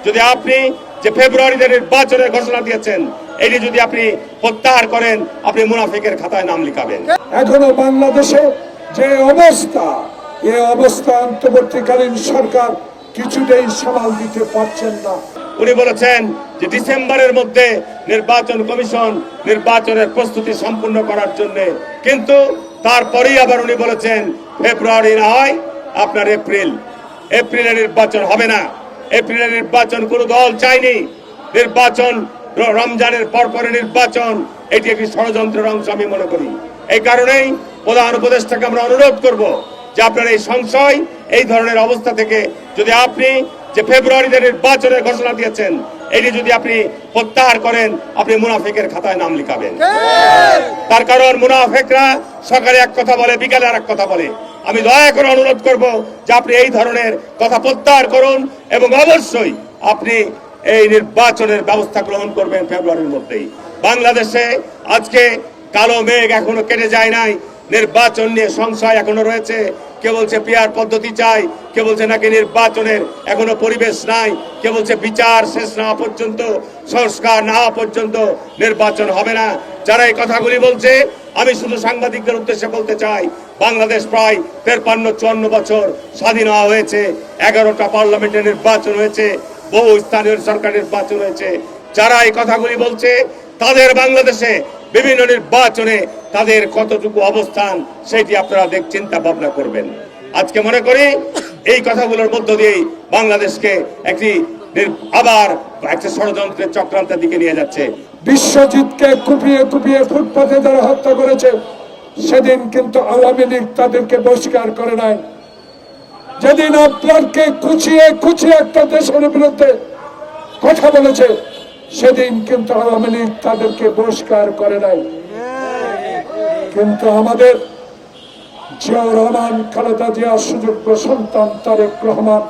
যদি আপনি যে ফেব্রুয়ারিতে নির্বাচনের ঘোষণা দিয়েছেন এটি যদি আপনি প্রত্যাহার করেন, আপনি মুনাফিকের খাতায় নাম লিখাবেন। এখনো বাংলাদেশে যে অবস্থা, এই অবস্থা অন্তর্বর্তীকালীন সরকার কিছুতেই সামাল দিতে পারছেন না। উনি বলেছেন যে ডিসেম্বরের মধ্যে নির্বাচন কমিশন নির্বাচনের প্রস্তুতি সম্পূর্ণ করার জন্য, কিন্তু তারপরেই আবার উনি বলেছেন ফেব্রুয়ারি না হয় আপনার এপ্রিলে নির্বাচন হবে না। এপ্রিলের নির্বাচন কোনো দল চায়নি। নির্বাচন রমজানের পরপরে নির্বাচন, এটি একটি ষড়যন্ত্রের অংশ আমি মনে করি। এই কারণেই প্রধান উপদেষ্টাকে আমরা অনুরোধ করব যে আপনার এই সংশয়, এই ধরনের অবস্থা থেকে যদি আপনি যে ফেব্রুয়ারিতে নির্বাচনের ঘোষণা দিয়েছেন এটি যদি আপনি প্রত্যাহার করেন, আপনি মুনাফিকের খাতায় নাম লিখাবেন। তার কারণ মুনাফিকরা সকালে এক কথা বলে, বিকালে আর এক কথা বলে। আমি দয়া করে অনুরোধ করব যে আপনি এই ধরনের কথা প্রত্যাহার করুন এবং অবশ্যই আপনি এই নির্বাচনের ব্যবস্থা গ্রহণ করবেন ফেব্রুয়ারির মধ্যেই। বাংলাদেশে আজকে কালো মেঘ এখনো কেটে যায় নাই। নির্বাচন নিয়ে সংশয় এখনো রয়েছে। কে বলছে পিয়ার পদ্ধতি চাই, কে বলছে নাকি নির্বাচনের এখনো পরিবেশ নাই, কে বলছে বিচার শেষ না হওয়া পর্যন্ত, সংস্কার না হওয়া পর্যন্ত নির্বাচন হবে না। যারা এই কথাগুলি বলছে, আমি শুধু সাংবাদিকদের উদ্দেশ্যে বলতে চাই, বাংলাদেশ প্রায় 53-54 বছর স্বাধীন হওয়া হয়েছে। 11টা পার্লামেন্টের নির্বাচন হয়েছে, বহু স্থানীয় সরকার নির্বাচন হয়েছে। যারা এই কথাগুলি বলছে তাদের বাংলাদেশে বিভিন্ন নির্বাচনে তাদের কতটুকু অবস্থান সেটি আপনারা চিন্তা ভাবনা করবেন। আজকে মনে করি এই কথাগুলোর মধ্য দিয়েই বাংলাদেশকে আবার একটা ষড়যন্ত্রের চক্রান্তের দিকে নিয়ে যাচ্ছে। বিশ্বজিৎকে কুপিয়ে কুপিয়ে ফুটপাতে যারা হত্যা করেছে, সেদিন কিন্তু আওয়ামী লীগ তাদেরকে বহিষ্কার করে নাই। যেদিন আপনারকে কুচিয়ে কুচিয়ে একটা দেশের বিরুদ্ধে কথা বলেছে, সেদিন কিন্তু আওয়ামী লীগ তাদেরকে বহিষ্কার করে নাই। কিন্তু আমাদের জিয়াউর রহমান, খালেদা জিয়ার সুযোগ্য সন্তান তারেক রহমান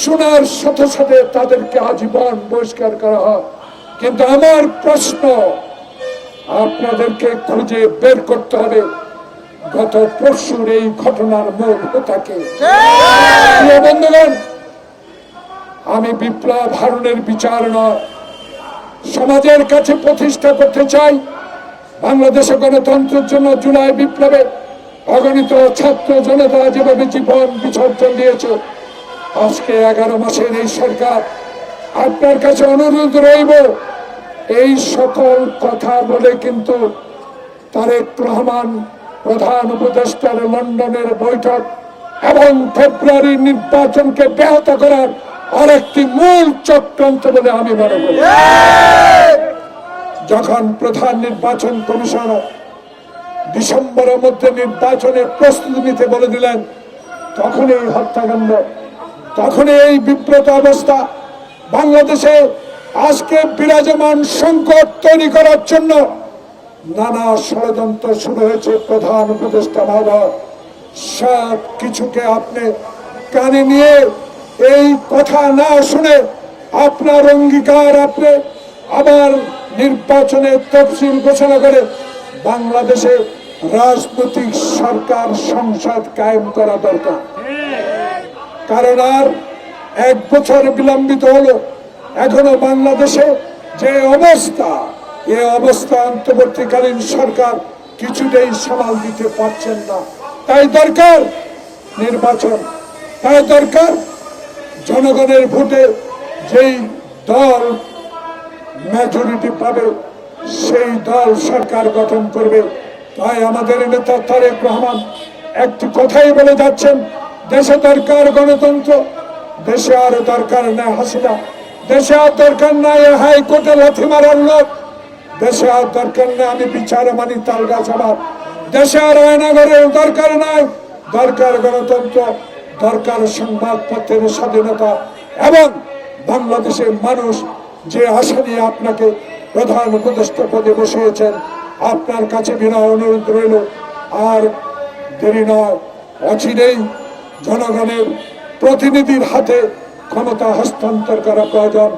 শোনার সাথে সাথে তাদেরকে আজীবন বহিষ্কার করা হয়। কিন্তু আমার প্রশ্ন, আপনাদেরকে খুঁজে বের করতে হবে গত পরশুর এই ঘটনার মূল হোতাকে। বন্ধুগণ, আমি বিপ্লব হারুনের বিচার নয়, সমাজের কাছে প্রতিষ্ঠা করতে চাই বাংলাদেশে গণতন্ত্রের জন্য জুলাই বিপ্লবে অগণিত ছাত্র জনতা যেভাবে জীবন বিসর্জন দিয়েছে। আজকে 11 মাসের এই সরকার, আপনার কাছে অনুরোধ রইব, এই সকল কথা বলে কিন্তু তারেক রহমান প্রধান উপদেষ্টার লন্ডনের বৈঠক এবং ফেব্রুয়ারি নির্বাচনকে ব্যাহত করার আরেকটি মূল চক্রান্ত বলে আমি মনে করি। যখন প্রধান নির্বাচন কমিশনার ডিসেম্বরের মধ্যে নির্বাচনের প্রস্তুতি নিতে বলে দিলেন, তখন এই হত্যাকাণ্ড, তখন এই বিব্রত অবস্থা। বাংলাদেশে আজকে বিরাজমান সংকট তৈরি করার জন্য নানা ষড়যন্ত্র শুরু হয়েছে। প্রধান উপদেষ্টা মহোদয়, সব কিছুকে আপনি কানে নিয়ে এই কথা না শুনে আপনার অঙ্গীকার, আপনি আবার নির্বাচনের তফসিল ঘোষণা করে বাংলাদেশে রাজনৈতিক সরকার সংসদ কায়েম করা দরকার। কারণ আর 1 বছর বিলম্বিত হলো, এখনো বাংলাদেশে যে অবস্থা, এই অবস্থা অন্তর্বর্তীকালীন সরকার কিছুতেই সামাল দিতে পারছেন না। তাই দরকার নির্বাচন, তাই দরকার জনগণের ভোটে যেই দল মেজরিটি পাবে সেই দল সরকার গঠন করবে। তাই আমাদের নেতা তারেক রহমান একটি কথাই বলে যাচ্ছেন, দেশে দরকার গণতন্ত্র, দেশে আর দরকার নাই হাসিনা, দেশে আর দরকার নাই হাইকোর্টে লাথি মারার লোক, দেশে আর দরকার নাই আমি বিচার মানি তালগাছ আমার, দেশে আর আয়নাঘরের দরকার নাই, দরকার গণতন্ত্র, দরকার সংবাদপত্রের স্বাধীনতা। এবং বাংলাদেশের মানুষ যে আশা নিয়ে আপনাকে প্রধান উপদেষ্টা পদে বসিয়েছেন, আপনার কাছে বিনয় অনুরোধ রইল, আর দেরি নয়, অচিরেই জনগণের প্রতিনিধির হাতে ক্ষমতা হস্তান্তর করা প্রয়োজন।